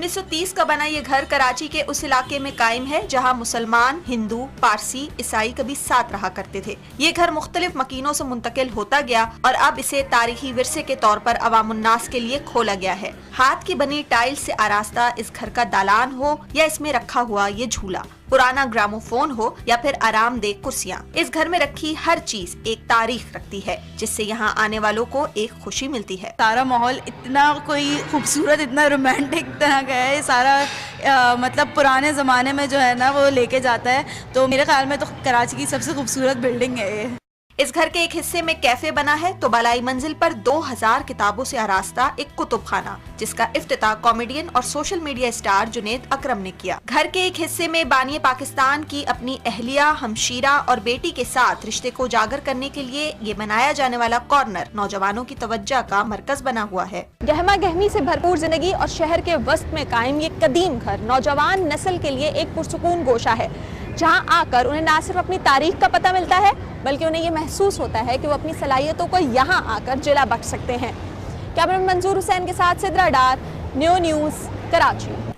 1930 का बना ये घर कराची के उस इलाके में कायम है जहां मुसलमान, हिंदू, पारसी, ईसाई कभी साथ रहा करते थे। ये घर मुख्तलिफ मकीनों से मुंतकिल होता गया और अब इसे तारीखी विरसे के तौर पर अवामुन्नास के लिए खोला गया है। हाथ की बनी टाइल से आरास्ता इस घर का दालान हो या इसमें रखा हुआ ये झूला, पुराना ग्रामोफोन हो या फिर आरामदेह कुर्सियाँ, इस घर में रखी हर चीज एक तारीख रखती है जिससे यहाँ आने वालों को एक खुशी मिलती है। सारा माहौल इतना कोई खूबसूरत, इतना रोमांटिक तरह का है सारा, मतलब पुराने ज़माने में जो है ना वो लेके जाता है। तो मेरे ख्याल में तो कराची की सबसे खूबसूरत बिल्डिंग है ये। इस घर के एक हिस्से में कैफे बना है तो बलाई मंजिल पर 2000 किताबों से आरास्ता एक कुतुब खाना, जिसका इफ्तिताह कॉमेडियन और सोशल मीडिया स्टार जुनैद अकरम ने किया। घर के एक हिस्से में बानी पाकिस्तान की अपनी अहलिया, हमशीरा और बेटी के साथ रिश्ते को उजागर करने के लिए ये बनाया जाने वाला कॉर्नर नौजवानों की तवज्जो का मरकज बना हुआ है। गहमा गहमी से भरपूर जिंदगी और शहर के वस्त में कायम ये कदीम घर नौजवान नस्ल के लिए एक पुरसुकून गोशा है, जहां आकर उन्हें न सिर्फ अपनी तारीख का पता मिलता है बल्कि उन्हें ये महसूस होता है कि वो अपनी सलाहियतों को यहाँ आकर जिला बख्श सकते हैं। कैमरामैन मंजूर हुसैन के साथ सिद्रा डार, न्यू न्यूज़, कराची।